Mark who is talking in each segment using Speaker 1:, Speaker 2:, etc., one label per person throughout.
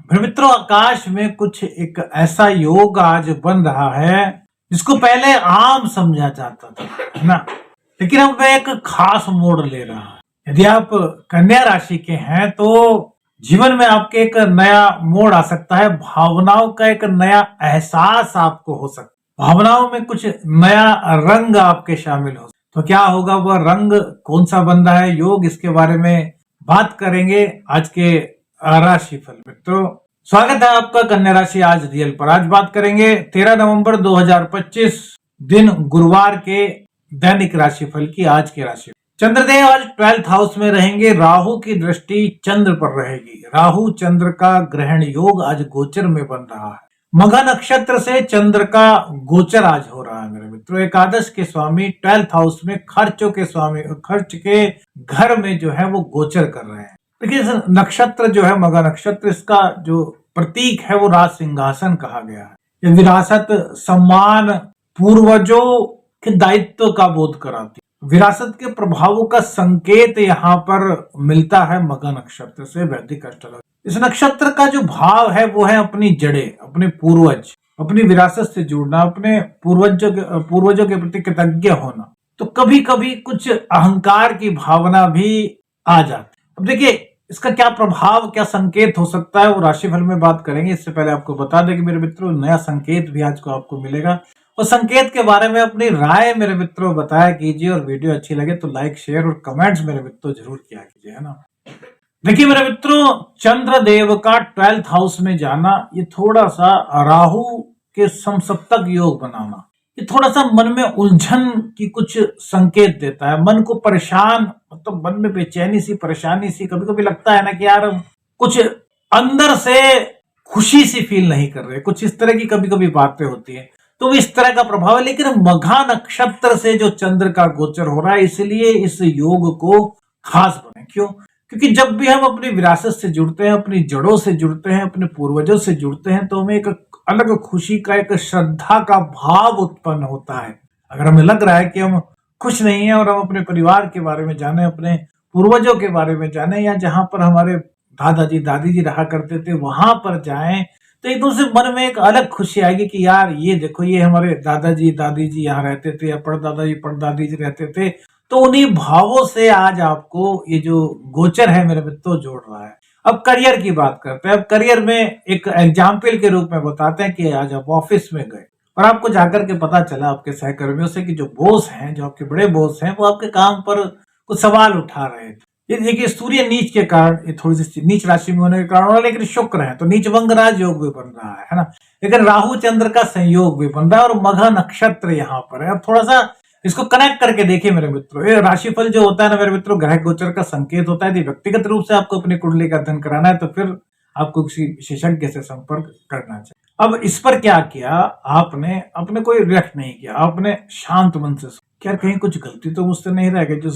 Speaker 1: मेरे मित्रों, आकाश में कुछ एक ऐसा योग आज बन रहा है जिसको पहले आम समझा जाता था, है ना। लेकिन अब वह एक खास मोड़ ले रहा है। यदि आप कन्या राशि के हैं तो जीवन में आपके एक नया मोड़ आ सकता है। भावनाओं का एक नया एहसास आपको हो सकता है। भावनाओं में कुछ नया रंग आपके शामिल हो। तो क्या होगा, वह रंग कौन सा बन रहा है, योग, इसके बारे में बात करेंगे आज के राशिफल में। तो स्वागत है आपका कन्या राशि आज रियल पर। आज बात करेंगे 13 नवंबर 2025 दिन गुरुवार के दैनिक राशिफल की। आज के राशि चंद्रदेव आज 12th हाउस में रहेंगे। राहु की दृष्टि चंद्र पर रहेगी। राहु चंद्र का ग्रहण योग आज गोचर में बन रहा है। मघा नक्षत्र से चंद्र का गोचर आज हो रहा है। मेरे मित्रों, एकादश के स्वामी 12th हाउस में खर्चों के स्वामी, खर्च के घर में जो है वो गोचर कर रहे हैं। देखिए, नक्षत्र जो है मघा नक्षत्र, इसका जो प्रतीक है वो राज सिंहासन कहा गया है। ये विरासत, सम्मान, पूर्वजों के दायित्व का बोध कराती है। विरासत के प्रभावों का संकेत यहाँ पर मिलता है मघा नक्षत्र से। वैदिक अष्टलग इस नक्षत्र का जो भाव है वो है अपनी जड़ें, अपने पूर्वज, अपनी विरासत से जुड़ना, अपने पूर्वजों के प्रति कृतज्ञ होना। तो कभी कभी कुछ अहंकार की भावना भी आ जाती। अब देखिए, इसका क्या प्रभाव, क्या संकेत हो सकता है, वो राशिफल में बात करेंगे। इससे पहले आपको बता दें कि मेरे मित्रों, नया संकेत भी आज को आपको मिलेगा। और संकेत के बारे में अपनी राय मेरे मित्रों बताया कीजिए, और वीडियो अच्छी लगे तो लाइक, शेयर और कमेंट्स मेरे मित्रों जरूर किया कीजिए, है ना। देखिए मेरे मित्रों, चंद्रदेव का 12th हाउस में जाना, ये थोड़ा सा राहु के समसप्तक योग बनाना, ये थोड़ा सा मन में उलझन की कुछ संकेत देता है। मन को परेशान, मतलब मन में बेचैनी सी, परेशानी सी, कभी कभी लगता है ना कि यार कुछ अंदर से खुशी सी फील नहीं कर रहे, कुछ इस तरह की कभी कभी बातें होती है। तो इस तरह का प्रभाव है। लेकिन मघा नक्षत्र से जो चंद्र का गोचर हो रहा है, इसलिए इस योग को खास बने। क्यों? क्योंकि जब भी हम अपनी विरासत से जुड़ते हैं, अपनी जड़ों से जुड़ते हैं, अपने पूर्वजों से जुड़ते हैं, तो हमें एक अलग खुशी का, एक श्रद्धा का भाव उत्पन्न होता है। अगर हमें लग रहा है कि हम खुश नहीं है और हम अपने परिवार के बारे में जाने, अपने पूर्वजों के बारे में जाने, या जहां पर हमारे दादाजी दादी जी रहा करते थे वहां पर जाएं, तो एकदम से मन में एक अलग खुशी आएगी कि यार ये देखो, ये हमारे दादाजी दादी जी यहाँ रहते थे, या परदादाजी परदादी जी रहते थे। तो उन्हीं भावों से आज आपको ये जो गोचर है मेरे मित्रों जोड़ रहा है। अब करियर की बात करते हैं। अब करियर में एक एग्जाम्पल के रूप में बताते हैं कि आज आप ऑफिस में गए और आपको जाकर के पता चला आपके सहकर्मियों से कि जो बॉस हैं, जो आपके बड़े बॉस हैं, वो आपके काम पर कुछ सवाल उठा रहे थे। ये देखिए, सूर्य नीच के कारण, ये थोड़ी सी नीच राशि में होने के कारण, लेकिन शुक्र है तो नीच वंगराज योग भी बन रहा है ना। लेकिन राहु चंद्र का संयोग भी बन रहा है और मघा नक्षत्र यहाँ पर है। अब थोड़ा सा इसको कनेक्ट करके देखिए मेरे मित्रों। ये राशिफल जो होता है ना मेरे मित्रों, ग्रह गोचर का संकेत होता है। यदि व्यक्तिगत रूप से आपको अपनी कुंडली का अध्ययन कराना है तो फिर आपको किसी विशेषज्ञ से संपर्क करना चाहिए। अब इस पर क्या किया आपने, अपने कोई रिएक्ट नहीं किया, आपने शांत मन से क्या कहीं कुछ गलती तो मुझसे नहीं रह गई, जो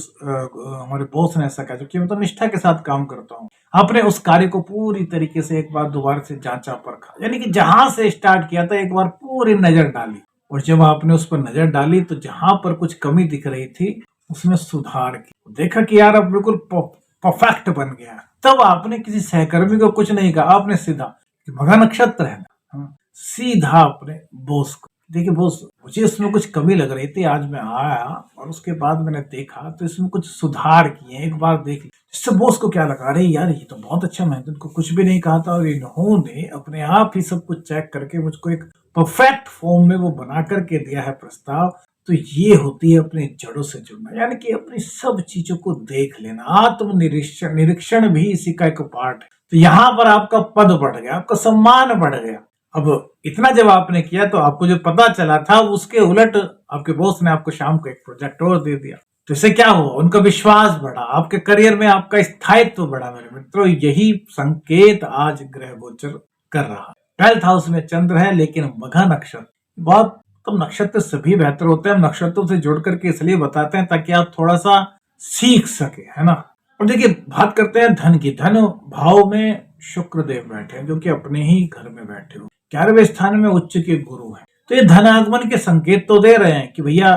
Speaker 1: हमारे बॉस ने ऐसा कहा, क्योंकि मैं तो निष्ठा के साथ काम करता हूँ। आपने उस कार्य को पूरी तरीके से एक बार दोबारा से जांचा परखा, यानी कि जहां से स्टार्ट किया था एक बार पूरी नजर डाली, और जब आपने उस पर नजर डाली तो जहां पर कुछ कमी दिख रही थी उसमें सुधार की, देखा कि यार अब बिल्कुल परफेक्ट बन गया। तब आपने किसी सहकर्मी को कुछ नहीं कहा, आपने सीधा, मघा नक्षत्र है ना, सीधा अपने बॉस को, देखिए बॉस, मुझे इसमें कुछ कमी लग रही थी, आज मैं आया और उसके बाद मैंने देखा तो इसमें कुछ सुधार किए, एक बार देख लिया। इससे बॉस को क्या लगा, अरे यार ये तो बहुत अच्छा, मैं तो इनको कुछ भी नहीं कहा था और इन्होंने अपने आप ही सब कुछ चेक करके मुझको एक परफेक्ट फॉर्म में वो बना करके दिया है प्रस्ताव। तो ये होती है अपनी जड़ों से जुड़ना, यानी कि अपनी सब चीजों को देख लेना। आत्म निरीक्षण भी इसी का एक पार्ट है। तो यहाँ पर आपका पद बढ़ गया, आपका सम्मान बढ़ गया। अब इतना जब आपने किया तो आपको जो पता चला था उसके उलट आपके बॉस ने आपको शाम को एक प्रोजेक्ट और दे दिया। तो इससे क्या हुआ, उनका विश्वास बढ़ा, आपके करियर में आपका स्थायित्व बढ़ा। मेरे मित्रों, यही संकेत आज ग्रह गोचर कर रहा है। 12th हाउस में चंद्र है, लेकिन मघा नक्षत्र, बहुत तो नक्षत्र सभी बेहतर होते हैं। हम नक्षत्रों से जुड़ करके इसलिए बताते हैं ताकि आप थोड़ा सा सीख सके, है ना। और देखिए, बात करते हैं धन की। धन भाव में शुक्र देव बैठे हैं, जो कि अपने ही घर में बैठे हो। 11वें स्थान में उच्च के गुरु हैं, तो ये धन आगमन के संकेत तो दे रहे हैं कि भैया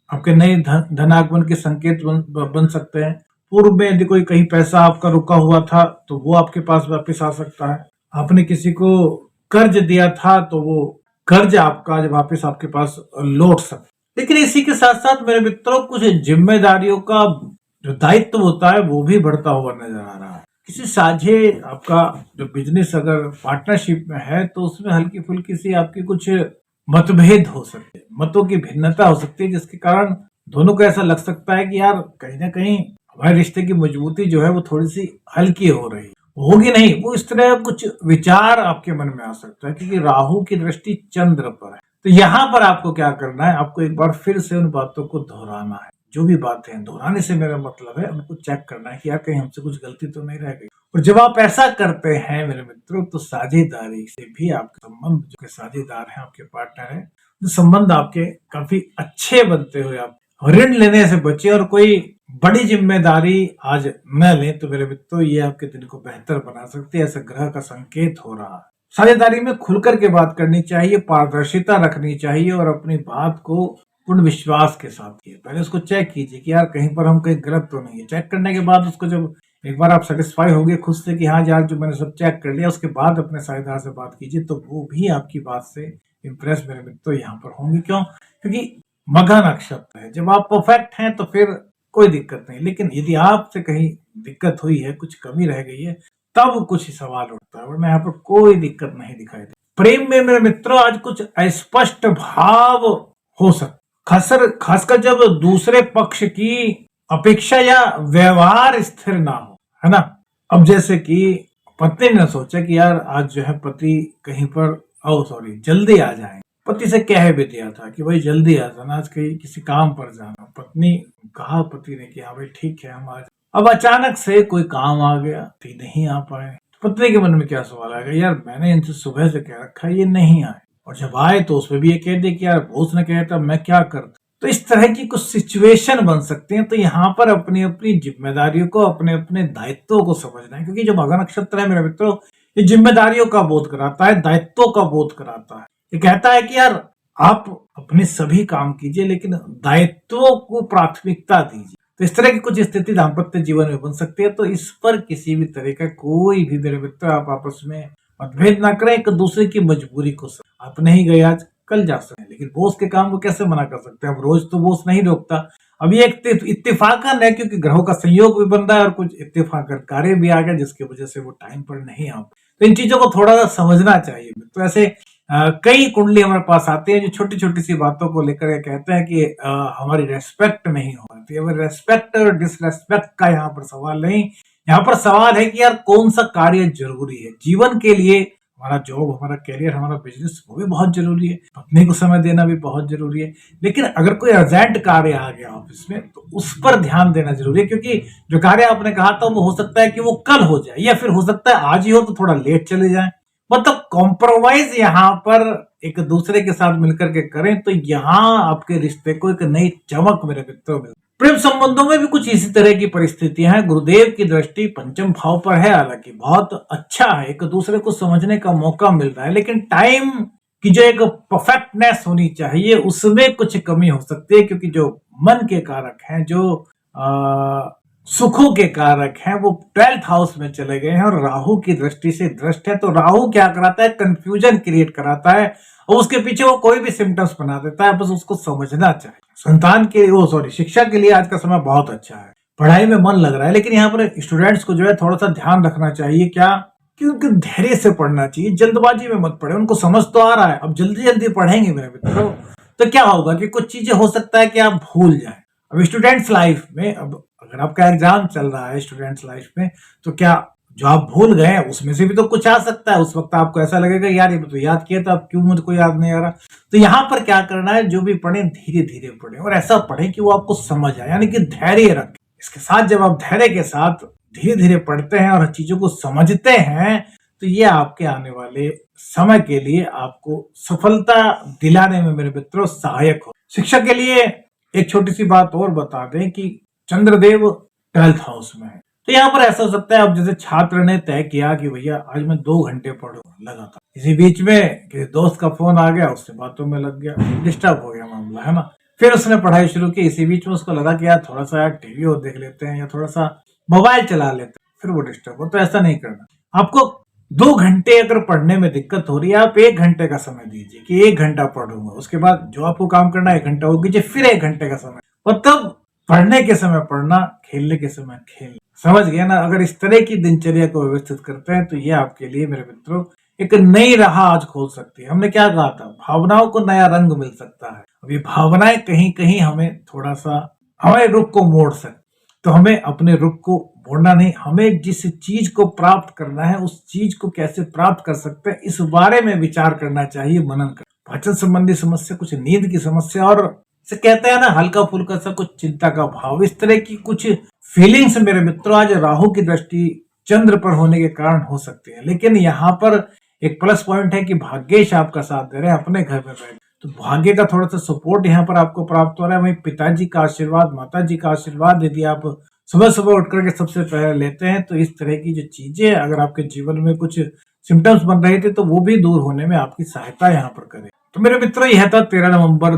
Speaker 1: आपके नए धन आगमन के संकेत बन सकते हैं। पूर्व में यदि कोई कहीं पैसा आपका रुका हुआ था तो वो आपके पास वापस आ सकता है। आपने किसी को कर्ज दिया था तो वो कर्ज आपका आज वापस आपके पास लौट सकता। लेकिन इसी के साथ साथ मेरे मित्रों कुछ जिम्मेदारियों का जो दायित्व होता है वो भी बढ़ता हुआ नजर आ रहा है। किसी साझे आपका जो बिजनेस अगर पार्टनरशिप में है तो उसमें हल्की फुल्की सी आपकी कुछ मतभेद हो सकते हैं, मतों की भिन्नता हो सकती है, जिसके कारण दोनों को ऐसा लग सकता है कि यार कहीं ना कहीं हमारे रिश्ते की मजबूती जो है वो थोड़ी सी हल्की हो रही है। होगी नहीं, वो इस तरह कुछ विचार आपके मन में आ सकता है क्योंकि राहु की दृष्टि चंद्र पर है। तो यहाँ पर आपको क्या करना है, आपको एक बार फिर से उन बातों को दोहराना है। जो भी बातें हैं, दोहराने से मेरा मतलब है उनको चेक करना है कि यार कहीं हमसे कुछ गलती तो नहीं रह गई। और जब आप ऐसा करते हैं मेरे मित्रों तो साझेदारी से भी आपके संबंध, जो के साझेदार हैं आपके पार्टनर हैं, तो संबंध आपके काफी अच्छे बनते हुए आप ऋण लेने से बचे और कोई बड़ी जिम्मेदारी आज न लें तो मेरे मित्रों ये आपके दिन को बेहतर बना सकती है, ऐसा ग्रह का संकेत हो रहा है। साझेदारी में खुलकर के बात करनी चाहिए, पारदर्शिता रखनी चाहिए और अपनी बात को पूर्ण विश्वास के साथ कीजिए। पहले उसको चेक कीजिए कि यार कहीं पर हम कहीं गलत तो नहीं है। चेक करने के बाद उसको जब एक बार आप सेटिस्फाई होंगे खुद से कि हाँ यार जो मैंने सब चेक कर लिया, उसके बाद अपने साझेदार से बात कीजिए तो वो भी आपकी बात से इम्प्रेस मेरे मित्रों यहाँ पर होंगे। क्यों? क्योंकि मघा नक्षत्र है, जब आप परफेक्ट हैं तो फिर कोई दिक्कत नहीं, लेकिन यदि आपसे कहीं दिक्कत हुई है, कुछ कमी रह गई है, तब कुछ ही सवाल उठता है, वरना यहाँ पर कोई दिक्कत नहीं दिखाई दे। प्रेम में मेरे मित्रों आज कुछ अस्पष्ट भाव हो सकते, खासकर जब दूसरे पक्ष की अपेक्षा या व्यवहार स्थिर ना हो, है ना। अब जैसे कि पत्नी ने सोचा कि यार आज जो है पति कहीं पर जल्दी आ जाए, पति से कह भी दिया था कि भाई जल्दी आ जाना, आज कहीं किसी काम पर जाना। पत्नी कहा पति ने कि हाँ भाई ठीक है हम आज। अब अचानक से कोई काम आ गया, पति नहीं आ पाए, तो पत्नी के मन में क्या सवाल आएगा, यार मैंने इनसे सुबह से कह रखा ये नहीं आए, और जब आए तो उसमें भी ये कह दे कि यार बॉस ने कहा था मैं क्या करता। तो इस तरह की कुछ सिचुएशन बन सकते हैं। तो यहाँ पर अपनी अपनी जिम्मेदारियों को, अपने अपने दायित्वों को समझना है, क्योंकि जो मघा नक्षत्र है मेरे मित्रों ये जिम्मेदारियों का बोध कराता है, दायित्वों का बोध कराता है। ये कहता है कि यार आप अपने सभी काम कीजिए लेकिन दायित्वों को प्राथमिकता दीजिए। तो इस तरह की कुछ स्थिति दाम्पत्य जीवन में बन सकती है। तो इस पर किसी भी तरह का कोई भी मेरे मित्र आप आपस में मतभेद ना करें, एक दूसरे की मजबूरी को समझें। आप नहीं गए आज, कल जा सकते हैं, लेकिन बॉस के काम को कैसे मना कर सकते हैं? अब रोज तो बॉस नहीं रोकता। अब ये एक इत्तेफाकन है क्योंकि ग्रहों का संयोग भी बन रहा है और कुछ इत्तेफाकन कार्य भी आ गया जिसकी वजह से वो टाइम पर नहीं आ। तो इन चीजों को थोड़ा सा समझना चाहिए। तो ऐसे कई कुंडली हमारे पास आती है जो छोटी छोटी सी बातों को लेकर कहते हैं कि हमारी रेस्पेक्ट नहीं हो पाती। अब रेस्पेक्ट और डिसरेस्पेक्ट का यहाँ पर सवाल नहीं, यहाँ पर सवाल है कि यार कौन सा कार्य जरूरी है जीवन के लिए। हमारा जॉब, हमारा कैरियर, हमारा बिजनेस वो भी बहुत जरूरी है, पत्नी को समय देना भी बहुत जरूरी है। लेकिन अगर कोई अर्जेंट कार्य आ गया ऑफिस में तो उस पर ध्यान देना जरूरी है, क्योंकि जो कार्य आपने कहा था वो हो सकता है कि वो कल हो जाए या फिर हो सकता है आज ही हो तो थोड़ा लेट चले जाए। मतलब कॉम्प्रोमाइज यहाँ पर एक दूसरे के साथ मिलकर के करें तो यहाँ आपके रिश्ते को एक नई चमक मेरे मित्रों में। प्रेम संबंधों में भी कुछ इसी तरह की परिस्थितियां हैं। गुरुदेव की दृष्टि पंचम भाव पर है, हालांकि बहुत अच्छा है, एक दूसरे को समझने का मौका मिल रहा है, लेकिन टाइम की जो एक परफेक्टनेस होनी चाहिए उसमें कुछ कमी हो सकती है, क्योंकि जो मन के कारक हैं, जो सुखों के कारक हैं, वो 12th हाउस में चले गए हैं और राहु की दृष्टि से दृष्ट है। तो राहु क्या कराता है, कंफ्यूजन क्रिएट कराता है और उसके पीछे वो कोई भी सिम्टम्स बना देता है, बस उसको समझना चाहिए। संतान के शिक्षा के लिए आज का समय बहुत अच्छा है, पढ़ाई में मन लग रहा है, लेकिन यहाँ पर स्टूडेंट्स को जो है थोड़ा सा ध्यान रखना चाहिए। क्या कि उनको धैर्य से पढ़ना चाहिए, जल्दबाजी में मत पढ़े। उनको समझ तो आ रहा है, अब जल्दी जल्दी पढ़ेंगे मेरे मित्रों तो क्या होगा कि कुछ चीजें हो सकता है कि आप भूल जाए। अब स्टूडेंट्स लाइफ में, अब अगर आपका एग्जाम चल रहा है स्टूडेंट्स लाइफ में, तो क्या जो आप भूल गए उसमें से भी तो कुछ आ सकता है। उस वक्त आपको ऐसा लगेगा यार ये तो याद किया था, अब क्यों मुझको याद नहीं आ रहा। तो यहाँ पर क्या करना है, जो भी पढ़े धीरे धीरे पढ़े और ऐसा पढ़े कि वो आपको समझ आए, यानी कि धैर्य रखें। इसके साथ जब आप धैर्य के साथ धीरे धीरे पढ़ते हैं और चीजों को समझते हैं तो ये आपके आने वाले समय के लिए आपको सफलता दिलाने में मेरे मित्रों सहायक हो। शिक्षा के लिए एक छोटी सी बात और बता दें कि चंद्रदेव 12th हाउस में है, तो यहाँ पर ऐसा हो सकता है अब जैसे छात्र ने तय किया कि भैया आज मैं 2 घंटे पढ़ूंगा लगातार, इसी बीच में किसी दोस्त का फोन आ गया, उससे बातों में लग गया, डिस्टर्ब हो गया मामला, है ना। फिर उसने पढ़ाई शुरू की, इसी बीच में उसको लगा कि यार थोड़ा सा टीवी और देख लेते हैं या थोड़ा सा मोबाइल चला लेते हैं, फिर वो डिस्टर्ब हो। तो ऐसा नहीं करना, आपको 2 घंटे अगर पढ़ने में दिक्कत हो रही है, आप 1 घंटे का समय दीजिए कि 1 घंटा पढ़ूंगा, उसके बाद जो आपको काम करना है 1 घंटा वो कीजिए, फिर 1 घंटे का समय, मतलब पढ़ने के समय पढ़ना, खेलने के समय खेलना। समझ गया ना? अगर इस तरह की दिनचर्या को व्यवस्थित करते हैं तो ये आपके लिए मेरे मित्रों एक नई राह आज खोल सकती है। हमने क्या कहा था, भावनाओं को नया रंग मिल सकता है। अब ये भावनाएं कहीं कहीं हमें थोड़ा सा हमारे रुख को मोड़ सकती, तो हमें अपने रुख को मोड़ना नहीं, हमें जिस चीज को प्राप्त करना है उस चीज को कैसे प्राप्त कर सकते हैं इस बारे में विचार करना चाहिए, मनन कर। पाचन संबंधी समस्या, कुछ नींद की समस्या, और से कहते हैं ना हल्का फुल्का सा कुछ चिंता का भाव, इस तरह की कुछ फीलिंग्स मेरे मित्रों आज राहु की दृष्टि चंद्र पर होने के कारण हो सकती है। लेकिन यहाँ पर एक प्लस पॉइंट है कि भाग्येश आपका साथ दे रहे हैं अपने घर में बैठ, तो भाग्य का थोड़ा सा सपोर्ट यहाँ पर आपको प्राप्त हो रहा है। वहीं पिताजी का आशीर्वाद, माताजी का आशीर्वाद यदि आप सुबह सुबह उठ करके सबसे पहले लेते हैं तो इस तरह की जो चीजें अगर आपके जीवन में कुछ सिम्टम्स बन रहे थे तो वो भी दूर होने में आपकी सहायता यहाँ पर करे। तो मेरे मित्रों यह था 13 नवंबर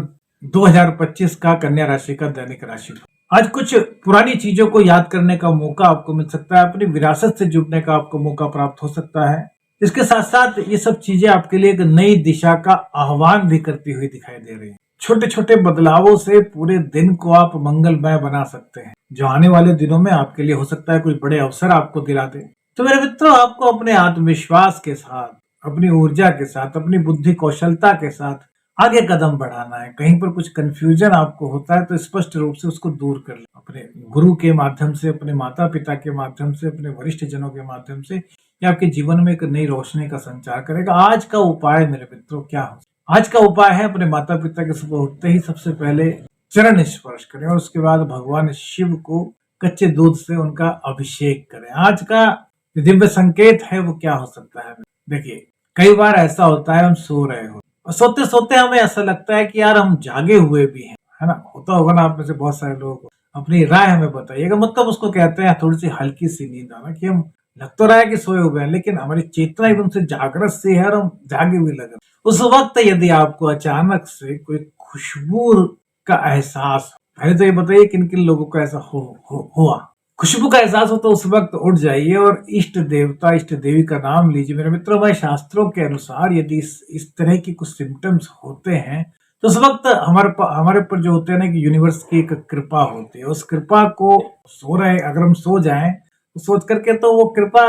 Speaker 1: 2025 का कन्या राशि का दैनिक राशि। आज कुछ पुरानी चीजों को याद करने का मौका आपको मिल सकता है, अपनी विरासत से जुड़ने का आपको मौका प्राप्त हो सकता है। इसके साथ साथ ये सब चीजें आपके लिए एक नई दिशा का आह्वान भी करती हुई दिखाई दे रही है। छोटे छोटे बदलावों से पूरे दिन को आप मंगलमय बना सकते हैं, जो आने वाले दिनों में आपके लिए हो सकता है कुछ बड़े अवसर आपको दिला दे। तो मेरे मित्रों, आपको अपने आत्मविश्वास के साथ, अपनी ऊर्जा के साथ, अपनी बुद्धि कौशलता के साथ आगे कदम बढ़ाना है। कहीं पर कुछ कंफ्यूजन आपको होता है तो स्पष्ट रूप से उसको दूर कर ले, अपने गुरु के माध्यम से, अपने माता पिता के माध्यम से, अपने वरिष्ठ जनों के माध्यम से, ये आपके जीवन में एक नई रोशनी का संचार करेगा। आज का उपाय मेरे मित्रों क्या हो? आज का उपाय है अपने माता पिता के सुबह उठते ही सबसे पहले चरण स्पर्श करें और उसके बाद भगवान शिव को कच्चे दूध से उनका अभिषेक करें। आज का दिव्य संकेत है वो क्या हो सकता है? देखिए, कई बार ऐसा होता है हम सो रहे हो और सोते सोते हमें ऐसा लगता है कि यार हम जागे हुए भी हैं, है ना? होता होगा ना आप में से बहुत सारे लोगों को। अपनी राय हमें बताइएगा। मतलब उसको कहते हैं थोड़ी सी हल्की सी नींद आना, कि हम लग तो रहा है कि सोए हुए हैं लेकिन हमारी चेतना एकदम से जागृत सी है और हम जागे हुए लग रहे। उस वक्त यदि आपको अचानक से कोई खुशबू का एहसास, पहले तो ये बताइए किन किन लोगों को ऐसा हुआ, खुशबू का एहसास हो, तो उस वक्त उठ जाइए और इष्ट देवता, इष्ट देवी का नाम लीजिए। मेरे मित्रों, हमारे शास्त्रों के अनुसार यदि इस तरह की कुछ सिम्टम्स होते हैं तो उस वक्त हमारे ऊपर जो होते हैं ना कि यूनिवर्स की एक कृपा होती है। उस कृपा को सो रहे अगर हम सो जाएं तो सोच करके तो वो कृपा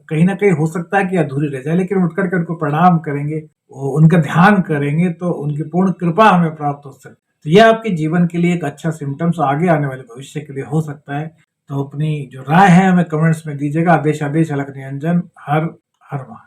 Speaker 1: कहीं ना कहीं हो सकता है कि अधूरी रह जाए, लेकिन उठ करके उनको प्रणाम करेंगे, उनका ध्यान करेंगे तो उनकी पूर्ण कृपा हमें प्राप्त हो सकती है। तो यह आपके जीवन के लिए एक अच्छा सिम्टम्स आगे आने वाले भविष्य के लिए हो सकता है। तो अपनी जो राय है हमें कमेंट्स में दीजिएगा। आदेश आदेश अलग निरंजन, हर हर महादेव।